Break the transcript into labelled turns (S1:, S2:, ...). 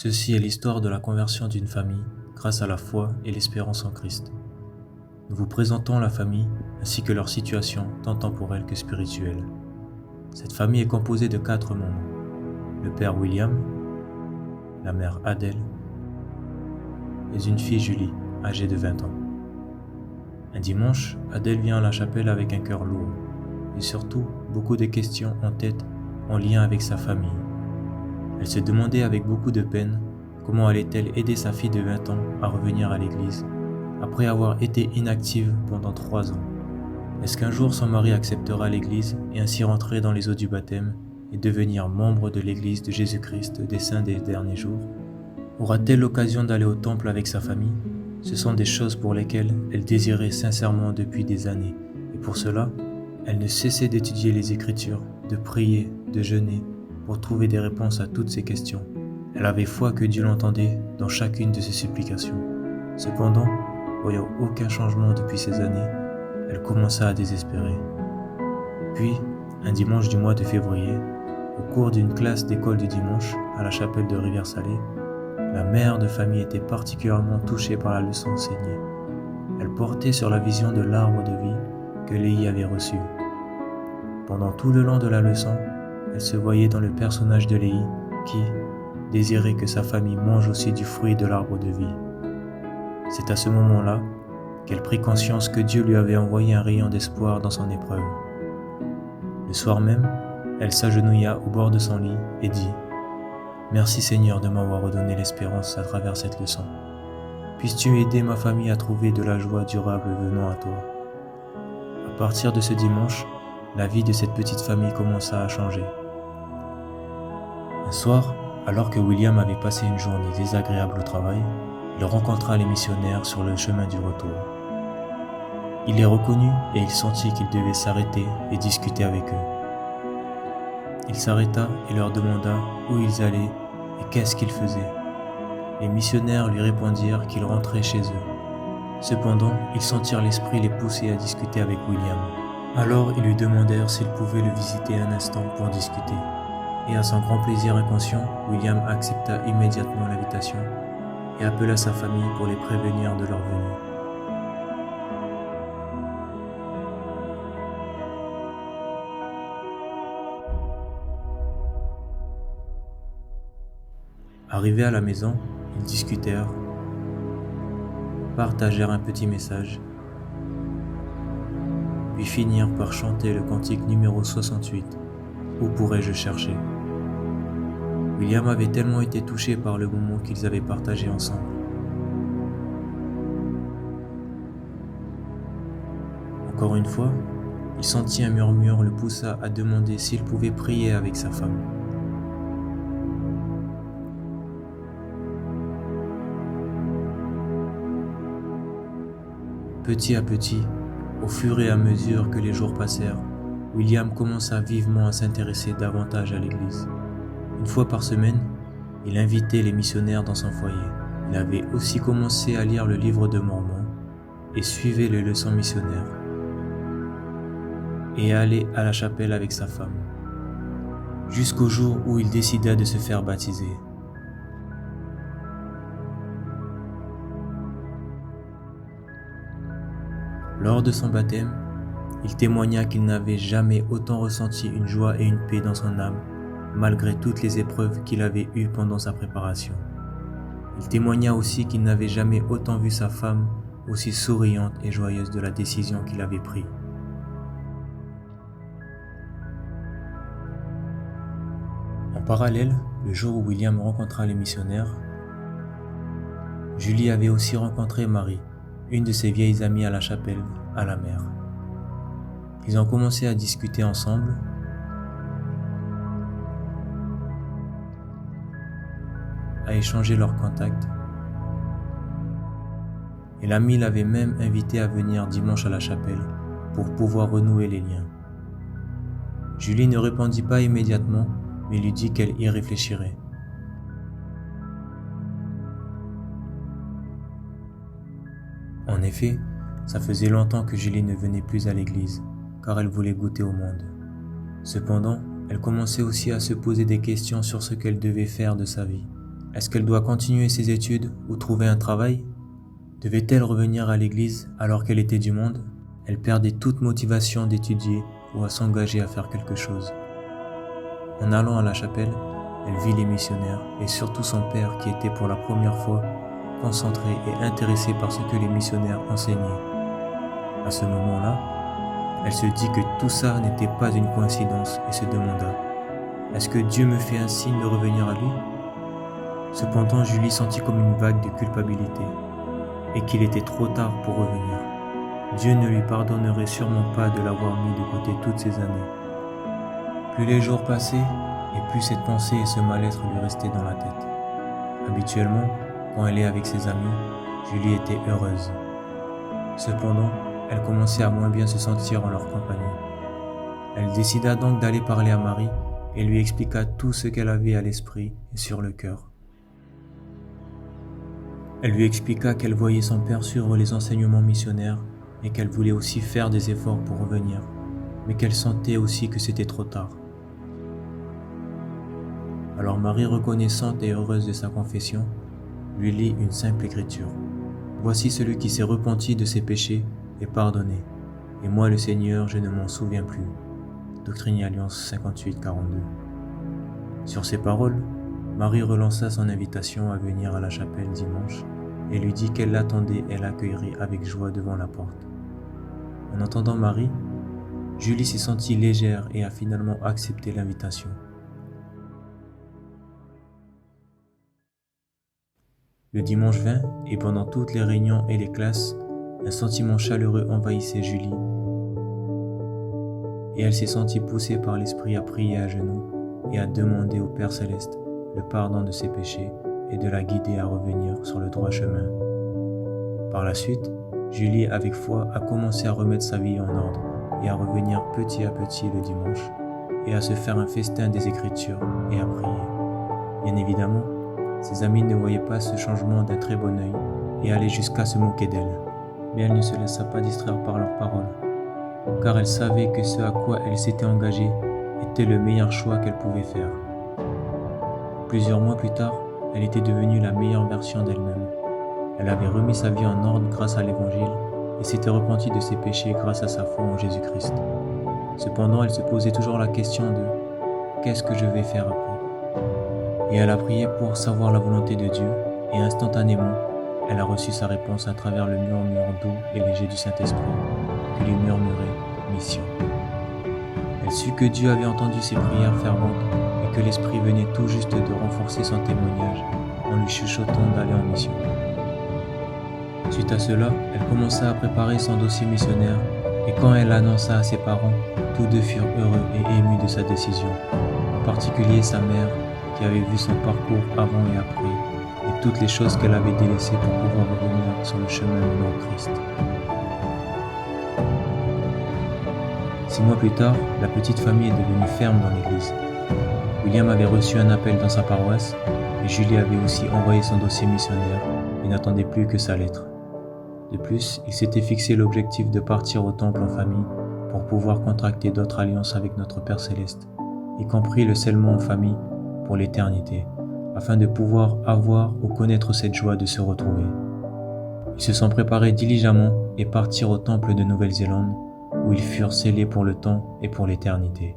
S1: Ceci est l'histoire de la conversion d'une famille grâce à la foi et l'espérance en Christ. Nous vous présentons la famille ainsi que leur situation tant temporelle que spirituelle. Cette famille est composée de 4 membres. Le père William, la mère Adèle et une fille Julie, âgée de 20 ans. Un dimanche, Adèle vient à la chapelle avec un cœur lourd et surtout beaucoup de questions en tête en lien avec sa famille. Elle se demandait avec beaucoup de peine comment allait-elle aider sa fille de 20 ans à revenir à l'église après avoir été inactive pendant 3 ans. Est-ce qu'un jour son mari acceptera l'église et ainsi rentrer dans les eaux du baptême et devenir membre de l'église de Jésus-Christ des saints des derniers jours? Aura-t-elle l'occasion d'aller au temple avec sa famille? Ce sont des choses pour lesquelles elle désirait sincèrement depuis des années et pour cela, elle ne cessait d'étudier les Écritures, de prier, de jeûner pour trouver des réponses à toutes ces questions. Elle avait foi que Dieu l'entendait dans chacune de ses supplications. Cependant, voyant aucun changement depuis ces années, elle commença à désespérer. Puis, un dimanche du mois de février, au cours d'une classe d'école du dimanche à la chapelle de Rivière-Salée, la mère de famille était particulièrement touchée par la leçon enseignée. Elle portait sur la vision de l'arbre de vie que Léhi avait reçu. Pendant tout le long de la leçon, elle se voyait dans le personnage de Léhi qui désirait que sa famille mange aussi du fruit de l'arbre de vie. C'est à ce moment-là qu'elle prit conscience que Dieu lui avait envoyé un rayon d'espoir dans son épreuve. Le soir même, elle s'agenouilla au bord de son lit et dit « Merci Seigneur de m'avoir redonné l'espérance à travers cette leçon. Puisses-tu aider ma famille à trouver de la joie durable venant à toi. » À partir de ce dimanche, la vie de cette petite famille commença à changer. Un soir, alors que William avait passé une journée désagréable au travail, il rencontra les missionnaires sur le chemin du retour. Il les reconnut et il sentit qu'il devait s'arrêter et discuter avec eux. Il s'arrêta et leur demanda où ils allaient et qu'est-ce qu'ils faisaient. Les missionnaires lui répondirent qu'ils rentraient chez eux. Cependant, ils sentirent l'esprit les pousser à discuter avec William. Alors ils lui demandèrent s'ils pouvaient le visiter un instant pour discuter. Et à son grand plaisir inconscient, William accepta immédiatement l'invitation et appela sa famille pour les prévenir de leur venue. Arrivés à la maison, ils discutèrent, partagèrent un petit message, puis finirent par chanter le cantique numéro 68, « Où pourrais-je chercher ?» William avait tellement été touché par le moment qu'ils avaient partagé ensemble. Encore une fois, il sentit un murmure le poussa à demander s'il pouvait prier avec sa femme. Petit à petit, au fur et à mesure que les jours passèrent, William commença vivement à s'intéresser davantage à l'église. Une fois par semaine, il invitait les missionnaires dans son foyer. Il avait aussi commencé à lire le livre de Mormon et suivait les leçons missionnaires et allait à la chapelle avec sa femme, jusqu'au jour où il décida de se faire baptiser. Lors de son baptême, il témoigna qu'il n'avait jamais autant ressenti une joie et une paix dans son âme, malgré toutes les épreuves qu'il avait eues pendant sa préparation. Il témoigna aussi qu'il n'avait jamais autant vu sa femme aussi souriante et joyeuse de la décision qu'il avait prise. En parallèle, le jour où William rencontra les missionnaires, Julie avait aussi rencontré Marie, une de ses vieilles amies à la chapelle, à la mer. Ils ont commencé à discuter ensemble, à échanger leurs contacts, et l'amie l'avait même invité à venir dimanche à la chapelle pour pouvoir renouer les liens. Julie ne répondit pas immédiatement, mais lui dit qu'elle y réfléchirait. En effet, ça faisait longtemps que Julie ne venait plus à l'église, car elle voulait goûter au monde. Cependant, elle commençait aussi à se poser des questions sur ce qu'elle devait faire de sa vie. Est-ce qu'elle doit continuer ses études ou trouver un travail? Devait-elle revenir à l'église alors qu'elle était du monde? Elle perdait toute motivation d'étudier ou à s'engager à faire quelque chose. En allant à la chapelle, elle vit les missionnaires et surtout son père qui était pour la première fois concentré et intéressé par ce que les missionnaires enseignaient. À ce moment-là, elle se dit que tout ça n'était pas une coïncidence et se demanda: est-ce que Dieu me fait un signe de revenir à lui? Cependant, Julie sentit comme une vague de culpabilité et qu'il était trop tard pour revenir. Dieu ne lui pardonnerait sûrement pas de l'avoir mis de côté toutes ces années. Plus les jours passaient et plus cette pensée et ce mal-être lui restaient dans la tête. Habituellement, quand elle est avec ses amis, Julie était heureuse. Cependant, elle commençait à moins bien se sentir en leur compagnie. Elle décida donc d'aller parler à Marie et lui expliqua tout ce qu'elle avait à l'esprit et sur le cœur. Elle lui expliqua qu'elle voyait son père suivre les enseignements missionnaires et qu'elle voulait aussi faire des efforts pour revenir, mais qu'elle sentait aussi que c'était trop tard. Alors Marie, reconnaissante et heureuse de sa confession, lui lit une simple écriture. Voici celui qui s'est repenti de ses péchés et pardonné. Et moi le Seigneur, je ne m'en souviens plus. Doctrine et Alliance 58-42. Sur ces paroles, Marie relança son invitation à venir à la chapelle dimanche et lui dit qu'elle l'attendait et l'accueillerait avec joie devant la porte. En entendant Marie, Julie s'est sentie légère et a finalement accepté l'invitation. Le dimanche vint, et pendant toutes les réunions et les classes, un sentiment chaleureux envahissait Julie, et elle s'est sentie poussée par l'Esprit à prier à genoux et à demander au Père Céleste le pardon de ses péchés et de la guider à revenir sur le droit chemin. Par la suite, Julie, avec foi, a commencé à remettre sa vie en ordre et à revenir petit à petit le dimanche, et à se faire un festin des Écritures et à prier. Bien évidemment, ses amis ne voyaient pas ce changement d'un très bon œil et allaient jusqu'à se moquer d'elle. Mais elle ne se laissa pas distraire par leurs paroles, car elle savait que ce à quoi elle s'était engagée était le meilleur choix qu'elle pouvait faire. Plusieurs mois plus tard, elle était devenue la meilleure version d'elle-même. Elle avait remis sa vie en ordre grâce à l'Évangile et s'était repentie de ses péchés grâce à sa foi en Jésus-Christ. Cependant, elle se posait toujours la question de « qu'est-ce que je vais faire après ?» Et elle a prié pour savoir la volonté de Dieu, et instantanément, elle a reçu sa réponse à travers le murmure doux et léger du Saint-Esprit, qui lui murmurait « Mission ». Elle sut que Dieu avait entendu ses prières ferventes et que l'Esprit venait tout juste de renforcer son témoignage en lui chuchotant d'aller en mission. Suite à cela, elle commença à préparer son dossier missionnaire, et quand elle l'annonça à ses parents, tous deux furent heureux et émus de sa décision, en particulier sa mère, qui avait vu son parcours avant et après, et toutes les choses qu'elle avait délaissées pour pouvoir revenir sur le chemin menant au Christ. 6 mois plus tard, la petite famille est devenue ferme dans l'église. William avait reçu un appel dans sa paroisse, et Julie avait aussi envoyé son dossier missionnaire et n'attendait plus que sa lettre. De plus, il s'était fixé l'objectif de partir au temple en famille pour pouvoir contracter d'autres alliances avec notre Père Céleste, y compris le scellement en famille pour l'éternité, afin de pouvoir avoir ou connaître cette joie de se retrouver. Ils se sont préparés diligemment et partirent au temple de Nouvelle-Zélande, où ils furent scellés pour le temps et pour l'éternité.